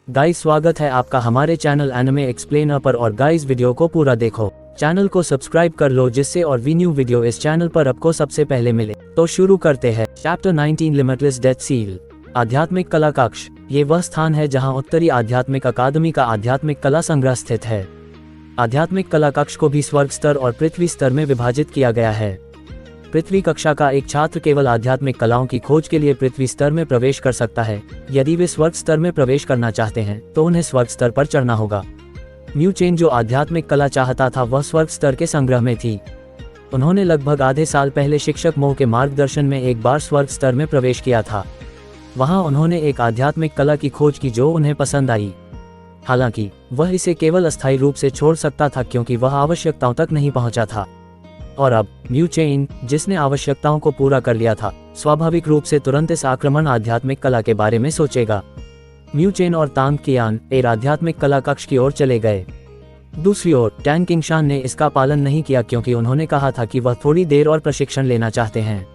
Guys, स्वागत है आपका हमारे चैनल एनिमे एक्सप्लेनर पर। और गाइस, वीडियो को पूरा देखो, चैनल को सब्सक्राइब कर लो जिससे और भी न्यू वीडियो इस चैनल पर आपको सबसे पहले मिले। तो शुरू करते हैं। चैप्टर 19 लिमिटलेस डेथ सील, आध्यात्मिक कला कक्ष। ये वह स्थान है जहां उत्तरी आध्यात्मिक अकादमी का आध्यात्मिक कला संग्रह स्थित है। आध्यात्मिक कला कक्ष को भी स्वर्ग स्तर और पृथ्वी स्तर में विभाजित किया गया है। पृथ्वी कक्षा का एक छात्र केवल आध्यात्मिक कलाओं की खोज के लिए पृथ्वी स्तर में प्रवेश कर सकता है। यदि वे स्वर्ग स्तर में प्रवेश करना चाहते हैं तो उन्हें स्वर्ग स्तर पर चढ़ना होगा। म्यू चेन जो आध्यात्मिक कला चाहता था वह स्वर्ग स्तर के संग्रह में थी। उन्होंने लगभग आधे साल पहले शिक्षक मोह के मार्गदर्शन में एक बार स्वर्ग स्तर में प्रवेश किया था। वहां उन्होंने एक आध्यात्मिक कला की खोज की जो उन्हें पसंद आई। हालांकि वह इसे केवल अस्थायी रूप से छोड़ सकता था क्योंकि वह आवश्यकताओं तक नहीं पहुंचा था। और अब म्यू चेन, जिसने आवश्यकताओं को पूरा कर लिया था, स्वाभाविक रूप से तुरंत इस आक्रमण आध्यात्मिक कला के बारे में सोचेगा। म्यू चेन और तांग कियान एक आध्यात्मिक कला कक्ष की ओर चले गए। दूसरी ओर टैन किंगशान ने इसका पालन नहीं किया क्योंकि उन्होंने कहा था कि वह थोड़ी देर और प्रशिक्षण लेना चाहते हैं।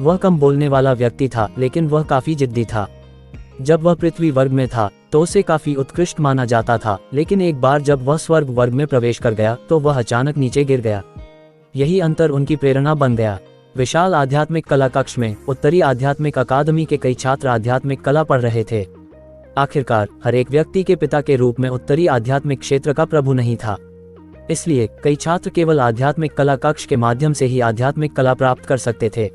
वह कम बोलने वाला व्यक्ति था लेकिन वह काफी जिद्दी था। जब वह पृथ्वी वर्ग में था तो उसे काफी उत्कृष्ट माना जाता था, लेकिन एक बार जब वह स्वर्ग वर्ग में प्रवेश कर गया तो वह अचानक नीचे गिर गया। यही अंतर उनकी प्रेरणा बन गया। विशाल आध्यात्मिक कला कक्ष में उत्तरी आध्यात्मिक अकादमी के कई छात्र आध्यात्मिक कला पढ़ रहे थे। आखिरकार हर एक व्यक्ति के पिता के रूप में उत्तरी आध्यात्मिक क्षेत्र का प्रभु नहीं था, इसलिए कई छात्र केवल आध्यात्मिक कला कक्ष के माध्यम से ही आध्यात्मिक कला प्राप्त कर सकते थे।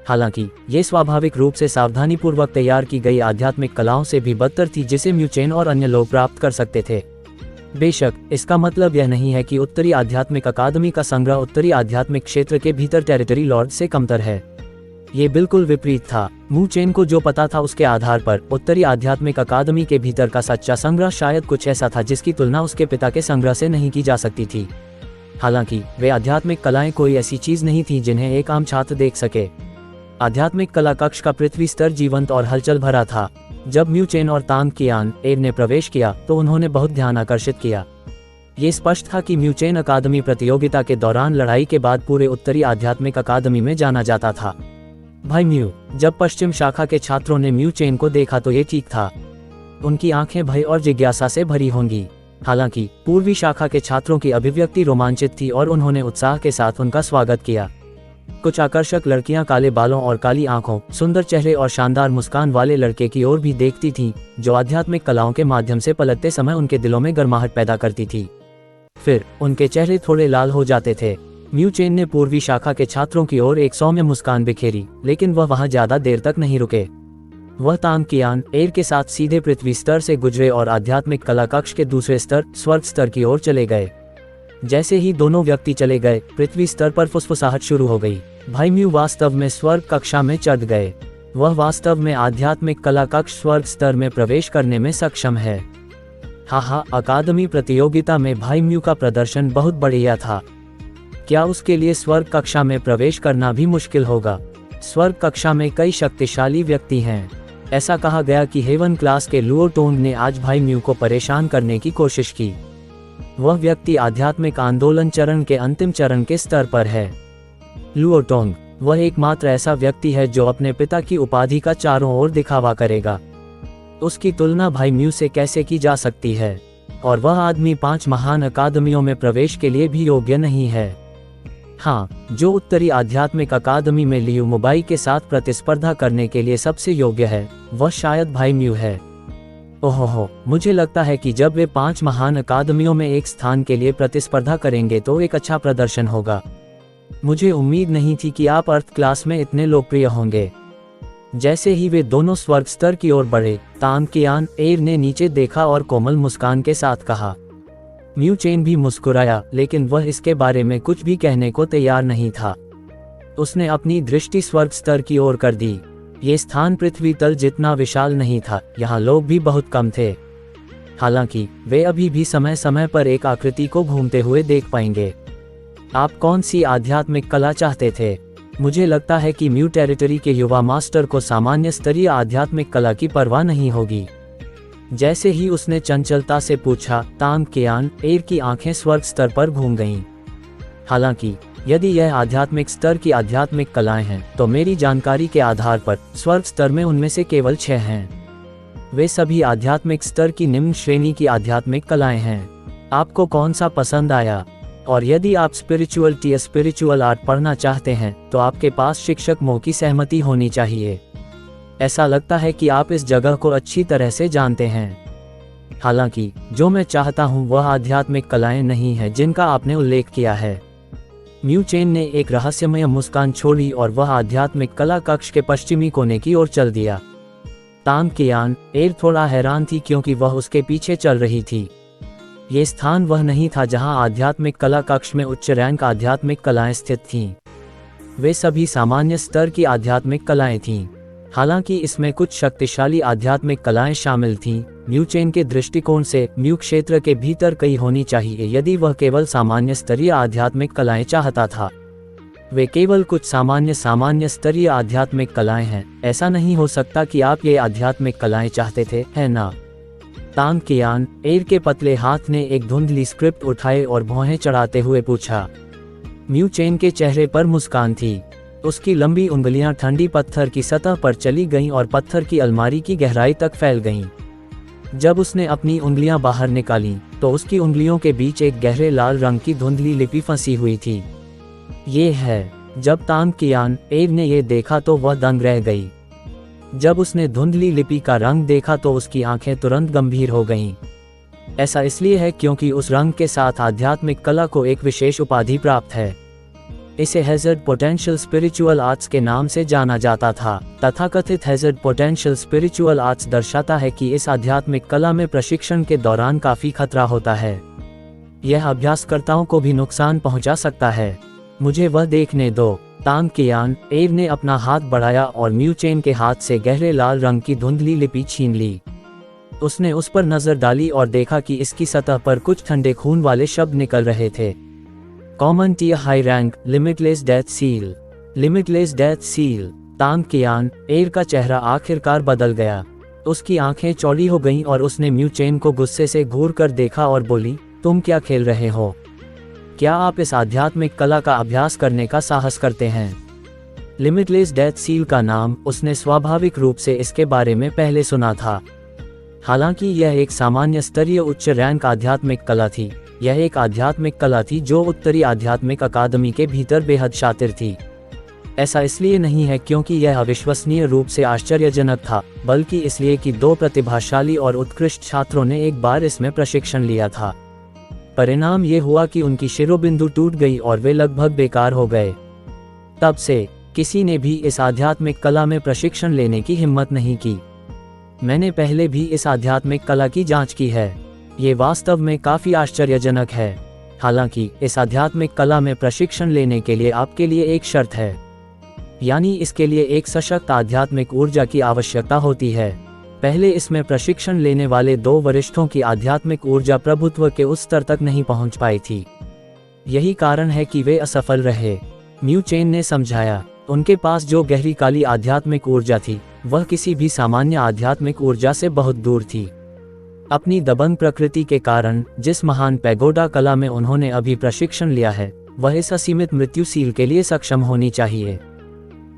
हालांकि ये स्वाभाविक रूप से सावधानीपूर्वक तैयार की गई आध्यात्मिक कलाओं से भी बदतर थी जिसे म्यू चेन और अन्य लोग प्राप्त कर सकते थे। बेशक इसका मतलब यह नहीं है कि उत्तरी आध्यात्मिक अकादमी का संग्रह उत्तरी आध्यात्मिक क्षेत्र के भीतर टेरिटरी लॉर्ड से कमतर है। ये बिल्कुल विपरीत था। म्यू चेन को जो पता था उसके आधार पर उत्तरी आध्यात्मिक अकादमी के भीतर का सच्चा संग्रह शायद कुछ ऐसा था जिसकी तुलना उसके पिता के संग्रह से नहीं की जा सकती थी। हालांकि वे आध्यात्मिक कलाएं कोई ऐसी चीज नहीं थी जिन्हें एक आम छात्र देख सके। आध्यात्मिक कला कक्ष का पृथ्वी स्तर जीवंत और हलचल भरा था। जब म्यू चेन और तांग कियान एर ने प्रवेश किया तो उन्होंने बहुत ध्यान आकर्षित किया। ये स्पष्ट था कि म्यू चेन अकादमी प्रतियोगिता के दौरान लड़ाई के बाद पूरे उत्तरी आध्यात्मिक अकादमी में जाना जाता था। भाई म्यू, जब पश्चिम शाखा के छात्रों ने म्यू चेन को देखा तो ये ठीक था। उनकी आंखें भय और जिज्ञासा से भरी होंगी। हालांकि पूर्वी शाखा के छात्रों की अभिव्यक्ति रोमांचित थी और उन्होंने उत्साह के साथ उनका स्वागत किया। कुछ आकर्षक लड़कियां काले बालों और काली आंखों, सुंदर चेहरे और शानदार मुस्कान वाले लड़के की ओर भी देखती थीं, जो आध्यात्मिक कलाओं के माध्यम से पलटते समय उनके दिलों में गर्माहट पैदा करती थी। फिर उनके चेहरे थोड़े लाल हो जाते थे। म्यू चेन ने पूर्वी शाखा के छात्रों की ओर एक सौम्य मुस्कान बिखेरी, लेकिन वह वहां ज्यादा देर तक नहीं रुके। वह तांग कियान एर के साथ सीधे पृथ्वी स्तर से गुजरे और आध्यात्मिक कला कक्ष के दूसरे स्तर स्वर्ग स्तर की ओर चले गए। जैसे ही दोनों व्यक्ति चले गए, पृथ्वी स्तर पर फुसफुसाहट शुरू हो गई। भाई म्यू वास्तव में स्वर्ग कक्षा में चढ़ गए। वह वास्तव में आध्यात्मिक कला कक्ष स्वर्ग स्तर में प्रवेश करने में सक्षम है। हाँ, अकादमी प्रतियोगिता में भाई म्यू का प्रदर्शन बहुत बढ़िया था। क्या उसके लिए स्वर्ग कक्षा में प्रवेश करना भी मुश्किल होगा? स्वर्ग कक्षा में कई शक्तिशाली व्यक्ति हैं। ऐसा कहा गया कि हेवन क्लास के लुओ टोंग ने आज भाई म्यू को परेशान करने की कोशिश की। वह व्यक्ति आध्यात्मिक आंदोलन चरण के अंतिम चरण के स्तर पर है। लुओ टोंग वह एकमात्र ऐसा व्यक्ति है जो अपने पिता की उपाधि का चारों ओर दिखावा करेगा। उसकी तुलना भाई म्यू से कैसे की जा सकती है? और वह आदमी 5 महान अकादमियों में प्रवेश के लिए भी योग्य नहीं है। हाँ, जो उत्तरी आध्यात्मिक अकादमी में लियू मुबाई के साथ प्रतिस्पर्धा करने के लिए सबसे योग्य है वह शायद भाई म्यू है। ओहो, मुझे लगता है कि जब वे 5 महान अकादमियों में एक स्थान के लिए प्रतिस्पर्धा करेंगे तो एक अच्छा प्रदर्शन होगा। मुझे उम्मीद नहीं थी कि आप अर्थ क्लास में इतने लोकप्रिय होंगे। जैसे ही वे दोनों स्वर्ग स्तर की ओर बढ़े, तांग कियान एर ने नीचे देखा और कोमल मुस्कान के साथ कहा। म्यू चेन भी मुस्कुराया, लेकिन वह इसके बारे में कुछ भी कहने को तैयार नहीं था। उसने अपनी दृष्टि स्वर्ग स्तर की ओर कर दी। ये स्थान पृथ्वी तल जितना विशाल नहीं था, यहाँ लोग भी बहुत कम थे। हालांकि वे अभी भी समय समय पर एक आकृति को घूमते हुए देख पाएंगे। आप कौन सी आध्यात्मिक कला चाहते थे? मुझे लगता है कि म्यू टेरिटरी के युवा मास्टर को सामान्य स्तरीय आध्यात्मिक कला की परवाह नहीं होगी। जैसे ही उसने चंचलता से पूछा, तांग कियान एर की आंखें स्वर्ग स्तर पर घूम गईं। हालांकि यदि यह आध्यात्मिक स्तर की आध्यात्मिक कलाएं हैं तो मेरी जानकारी के आधार पर स्वर्ग स्तर में उनमें से केवल 6 हैं। वे सभी आध्यात्मिक स्तर की निम्न श्रेणी की आध्यात्मिक कलाएं हैं। आपको कौन सा पसंद आया? और यदि आप स्पिरिचुअलिटी या स्पिरिचुअल आर्ट पढ़ना चाहते हैं तो आपके पास शिक्षक मो की सहमति होनी चाहिए। ऐसा लगता है कि आप इस जगह को अच्छी तरह से जानते हैं। हालांकि जो मैं चाहता हूं वह आध्यात्मिक कलाएं नहीं हैं जिनका आपने उल्लेख किया है। म्यू चेन ने एक रहस्यमय मुस्कान छोड़ी और वह आध्यात्मिक कला कक्ष के पश्चिमी कोने की ओर चल दिया। तांग कियान एर थोड़ा हैरान थी क्योंकि वह उसके पीछे चल रही थी। ये स्थान वह नहीं था जहां आध्यात्मिक कला कक्ष में उच्च रैंक आध्यात्मिक कलाएं स्थित थीं। वे सभी सामान्य स्तर की आध्यात्मिक कलाएं थीं। हालांकि इसमें कुछ शक्तिशाली आध्यात्मिक कलाएं शामिल थीं। म्यू चेन के दृष्टिकोण से म्यू क्षेत्र के भीतर कई होनी चाहिए यदि वह केवल सामान्य स्तरीय आध्यात्मिक कलाएं चाहता था। वे केवल कुछ सामान्य स्तरीय आध्यात्मिक कलाएं हैं। ऐसा नहीं हो सकता कि आप ये आध्यात्मिक कलाएं चाहते थे, है ना? तांग कियान एर के पतले हाथ ने एक धुंधली स्क्रिप्ट उठाए और भौहें चढ़ाते हुए पूछा। म्यू चेन के चेहरे पर मुस्कान थी। उसकी लंबी उंगलियां ठंडी पत्थर की सतह पर चली गईं और पत्थर की अलमारी की गहराई तक फैल गईं। जब उसने अपनी उंगलियां बाहर निकालीं, तो उसकी उंगलियों के बीच एक गहरे लाल रंग की धुंधली लिपि फंसी हुई थी। ये है। जब तांग कियान एर ने ये देखा तो वह दंग रह गई। जब उसने धुंधली लिपि का रंग देखा तो उसकी आंखें तुरंत गंभीर हो गईं। ऐसा इसलिए है क्योंकि उस रंग के साथ आध्यात्मिक कला को एक विशेष उपाधि प्राप्त है। इसे हैज़र्ड पोटेंशियल स्पिरिचुअल आर्ट्स के नाम से जाना जाता था। तथाकथित हैज़र्ड पोटेंशियल स्पिरिचुअल आर्ट्स दर्शाता है कि इस आध्यात्मिक कला में प्रशिक्षण के दौरान काफी खतरा होता है। यह अभ्यासकर्ताओं को भी नुकसान पहुंचा सकता है। मुझे वह देखने दो। तांग कियान एर ने अपना हाथ बढ़ाया और म्यू चेन के हाथ से गहरे लाल रंग की धुंधली लिपि छीन ली। उसने उस पर नजर डाली और देखा कि इसकी सतह पर कुछ ठंडे खून वाले शब्द निकल रहे थे। Common T high rank limitless death seal. Limitless death seal. Tang Qian Er का चेहरा आखिरकार बदल गया। उसकी आंखें चौड़ी हो गईं और उसने म्यू चेन को गुस्से से घूर कर देखा और बोली, तुम क्या खेल रहे हो? क्या आप इस आध्यात्मिक कला का अभ्यास करने का साहस करते हैं? लिमिटलेस डेथ सील का नाम उसने स्वाभाविक रूप से इसके बारे में पहले सुना था। हालांकि यह एक सामान्य स्तरीय उच्च रैंक आध्यात्मिक कला थी। यह एक आध्यात्मिक कला थी जो उत्तरी आध्यात्मिक अकादमी के भीतर बेहद शातिर थी। ऐसा इसलिए नहीं है क्योंकि यह अविश्वसनीय रूप से आश्चर्यजनक था, बल्कि इसलिए कि 2 प्रतिभाशाली और उत्कृष्ट छात्रों ने एक बार इसमें प्रशिक्षण लिया था। परिणाम ये हुआ कि उनकी शिरोबिंदु टूट गई और वे लगभग बेकार हो गए। तब से किसी ने भी इस आध्यात्मिक कला में प्रशिक्षण लेने की हिम्मत नहीं की। मैंने पहले भी इस आध्यात्मिक कला की जांच की है। ये वास्तव में काफी आश्चर्यजनक है। हालांकि इस आध्यात्मिक कला में प्रशिक्षण लेने के लिए आपके लिए एक शर्त है, यानी इसके लिए एक सशक्त आध्यात्मिक ऊर्जा की आवश्यकता होती है। पहले इसमें प्रशिक्षण लेने वाले 2 वरिष्ठों की आध्यात्मिक ऊर्जा प्रभुत्व के उस स्तर तक नहीं पहुंच पाई थी। यही कारण है कि वे असफल रहे। म्यू चेन ने समझाया। उनके पास जो गहरी काली आध्यात्मिक ऊर्जा थी वह किसी भी सामान्य आध्यात्मिक ऊर्जा से बहुत दूर थी। अपनी दबंग प्रकृति के कारण जिस महान पैगोडा कला में उन्होंने अभी प्रशिक्षण लिया है वह इस असीमित मृत्यु सील के लिए सक्षम होनी चाहिए।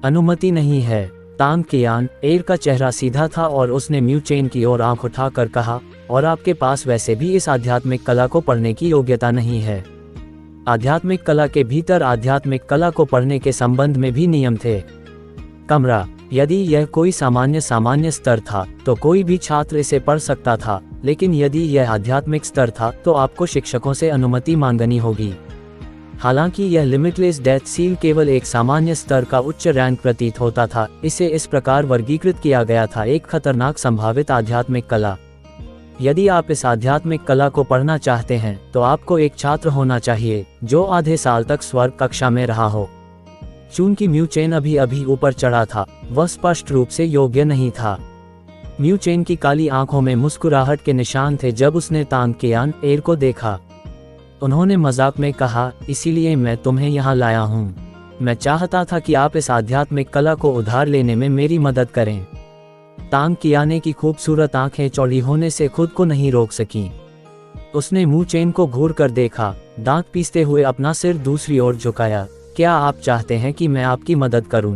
अनुमति नहीं है। तांग कियान एर का चेहरा सीधा था और उसने म्यू चेन की ओर आंख उठाकर कहा, और आपके पास वैसे भी इस आध्यात्मिक कला को पढ़ने की योग्यता नहीं है। आध्यात्मिक कला के भीतर आध्यात्मिक कला को पढ़ने के संबंध में भी नियम थे। कमरा, यदि यह कोई सामान्य स्तर था तो कोई भी छात्र इसे पढ़ सकता था, लेकिन यदि यह आध्यात्मिक स्तर था तो आपको शिक्षकों से अनुमति मांगनी होगी। हालांकि यह लिमिटलेस डेथ सील केवल एक सामान्य स्तर का उच्च रैंक प्रतीत होता था, इसे इस प्रकार वर्गीकृत किया गया था, एक खतरनाक संभावित आध्यात्मिक कला। यदि आप इस आध्यात्मिक कला को पढ़ना चाहते हैं तो आपको एक छात्र होना चाहिए जो आधे साल तक स्वर्ग कक्षा में रहा हो। चूंकि म्यू चेन अभी अभी ऊपर चढ़ा था, वह स्पष्ट रूप से योग्य नहीं था। म्यू चेन की काली आंखों में मुस्कुराहट के निशान थे जब उसने तांग कियान एर को देखा। उन्होंने मजाक में कहा, इसीलिए मैं तुम्हें यहाँ लाया हूँ। मैं चाहता था कि आप इस आध्यात्मिक कला को उधार लेने में मेरी मदद करें। तांग कियाने की खूबसूरत आंखें चौड़ी होने से खुद को नहीं रोक सकीं। उसने म्यू चेन को घूर कर देखा, दांत पीसते हुए अपना सिर दूसरी ओर झुकाया। क्या आप चाहते हैं कि मैं आपकी मदद करूं?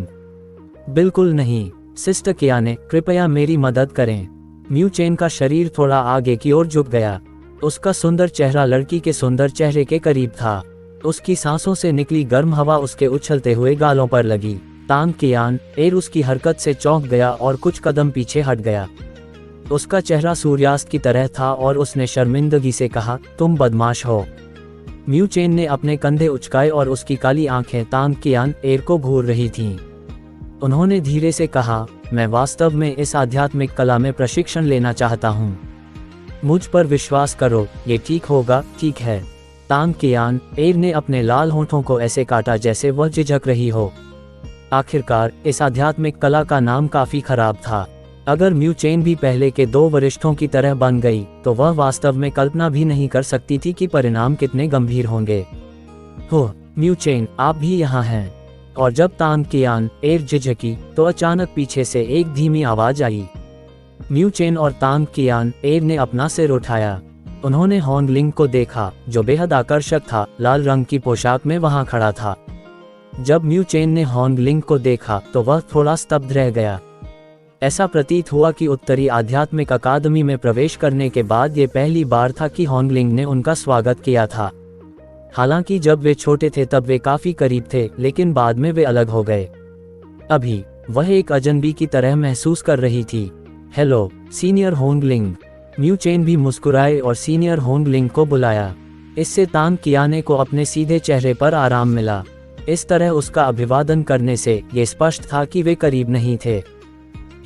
बिल्कुल नहीं, सिस्टर कियाने, कृपया मेरी मदद करें। म्यू चेन का शरीर थोड़ा आगे की ओर झुक गया। उसका सुंदर चेहरा लड़की के सुंदर चेहरे के करीब था। उसकी सांसों से निकली गर्म हवा उसके उछलते हुए गालों पर लगी। तांग कियान एर उसकी हरकत से चौंक गया और कुछ कदम पीछे हट गया। उसका चेहरा सूर्यास्त की तरह था और उसने शर्मिंदगी से कहा, तुम बदमाश हो। म्यू चेन ने अपने कंधे उचकाए और उसकी काली आंखें तांग कियान एर को घूर रही थीं। उन्होंने धीरे से कहा, मैं वास्तव में इस आध्यात्मिक कला में प्रशिक्षण लेना चाहता हूँ। मुझ पर विश्वास करो, ये ठीक होगा। ठीक है। तांग कियान एर ने अपने लाल होंठों को ऐसे काटा जैसे वह झिझक रही हो। आखिरकार इस आध्यात्मिक कला का नाम काफी खराब था। अगर म्यू चेन भी पहले के 2 वरिष्ठों की तरह बन गई तो वह वास्तव में कल्पना भी नहीं कर सकती थी कि परिणाम कितने गंभीर होंगे। हो, म्यू चेन, आप भी यहाँ हैं। और जब तांग कियान एर झिझकी तो अचानक पीछे से एक धीमी आवाज आई। म्यू चेन और तांग कियान एर ने अपना सिर उठाया। उन्होंने होंगलिंग को देखा, जो बेहद आकर्षक था, लाल रंग की पोशाक में वहां खड़ा था। जब म्यू चेन ने होंगलिंग को देखा तो वह थोड़ा स्तब्ध रह गया। ऐसा प्रतीत हुआ कि उत्तरी आध्यात्मिक अकादमी में प्रवेश करने के बाद ये पहली बार था कि होंगलिंग ने उनका स्वागत किया था। हालांकि जब वे छोटे थे तब वे काफी करीब थे, लेकिन बाद में वे अलग हो गए। अभी वह एक अजनबी की तरह महसूस कर रही थी। Hello senior Hongling. Mu chain भी मुस्कुराए और सीनियर होंगलिंग को बुलाया। इससे तांग कियाने को अपने सीधे चेहरे पर आराम मिला। इस तरह उसका अभिवादन करने से ये स्पष्ट था कि वे करीब नहीं थे।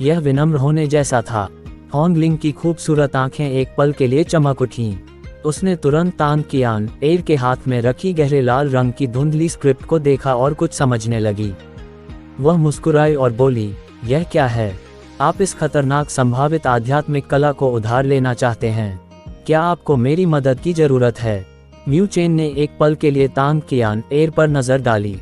यह विनम्र होने जैसा था। होंगलिंग की खूबसूरत आंखें एक पल के लिए चमक उठीं। उसने तुरंत तांग कियान एर के हाथ में रखी गहरे लाल रंग की धुंधली स्क्रिप्ट को देखा और कुछ समझने लगी। वह मुस्कुराई और बोली, यह क्या है? आप इस खतरनाक संभावित आध्यात्मिक कला को उधार लेना चाहते हैं? क्या आपको मेरी मदद की जरूरत है? म्यू चेन ने एक पल के लिए तांग कियान एर पर नजर डाली।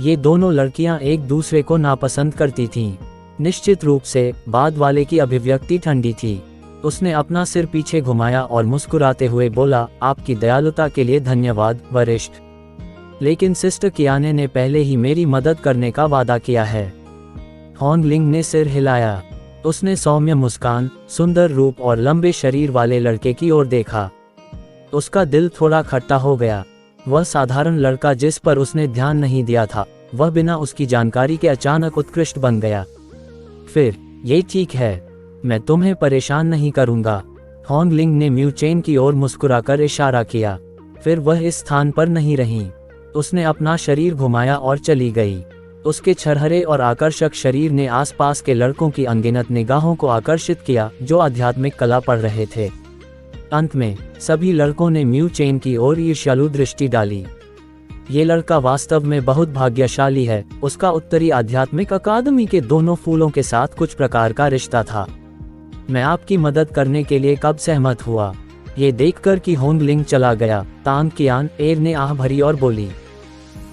ये दोनों लड़कियां एक दूसरे को नापसंद करती थीं। निश्चित रूप से बाद वाले की अभिव्यक्ति ठंडी थी। उसने अपना सिर पीछे घुमाया और मुस्कुराते हुए बोला, आपकी दयालुता के लिए धन्यवाद वरिष्ठ, लेकिन सिस्टर कियाने ने पहले ही मेरी मदद करने का वादा किया है। होंगलिंग ने सिर हिलाया। उसने सौम्य मुस्कान, सुंदर रूप और लंबे शरीर वाले लड़के की ओर देखा। उसका दिल थोड़ा खट्टा हो गया। वह साधारण लड़का जिस पर उसने ध्यान नहीं दिया था, वह बिना उसकी जानकारी के अचानक उत्कृष्ट बन गया। फिर, ये ठीक है, मैं तुम्हें परेशान नहीं करूंगा। होंगलिंग ने म्यू चेन की ओर मुस्कुराकर इशारा किया। फिर वह इस स्थान पर नहीं रही। उसने अपना शरीर घुमाया और चली गई। उसके छरहरे और आकर्षक शरीर ने आसपास के लड़कों की अनगिनत निगाहों को आकर्षित किया जो आध्यात्मिक कला पढ़ रहे थे। अंत में सभी लड़कों ने म्यू चेन की ओर ईर्ष्यालु दृष्टि डाली। ये लड़का वास्तव में बहुत भाग्यशाली है। उसका उत्तरी आध्यात्मिक अकादमी के दोनों फूलों के साथ कुछ प्रकार का रिश्ता था। मैं आपकी मदद करने के लिए कब सहमत हुआ? ये देखकर कि होंगलिंग चला गया, तांग कियान एर ने आह भरी और बोली,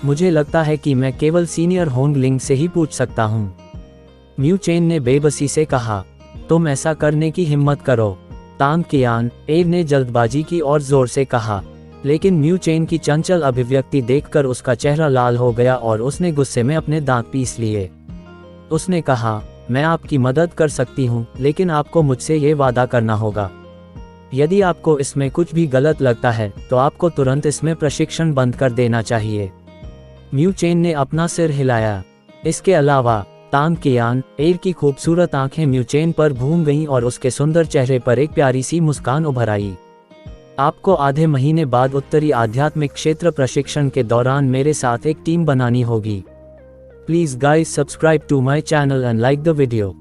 मुझे लगता है कि मैं केवल सीनियर होंगलिंग से ही पूछ सकता हूँ। म्यू चेन ने बेबसी से कहा, तुम ऐसा करने की हिम्मत करो। तांग कियान एर ने जल्दबाजी की और जोर से कहा, लेकिन म्यू चेन की चंचल अभिव्यक्ति देखकर उसका चेहरा लाल हो गया और उसने गुस्से में अपने दांत पीस लिए। उसने कहा, मैं आपकी मदद कर सकती हूँ, लेकिन आपको मुझसे ये वादा करना होगा। यदि आपको इसमें कुछ भी गलत लगता है तो आपको तुरंत इसमें प्रशिक्षण बंद कर देना चाहिए। म्यू चेन ने अपना सिर हिलाया। इसके अलावा तांग कियान एर की खूबसूरत आंखें म्यू चेन पर घूम गईं और उसके सुंदर चेहरे पर एक प्यारी सी मुस्कान उभर आई। आपको आधे महीने बाद उत्तरी आध्यात्मिक क्षेत्र प्रशिक्षण के दौरान मेरे साथ एक टीम बनानी होगी। Please guys subscribe to my channel and like the video.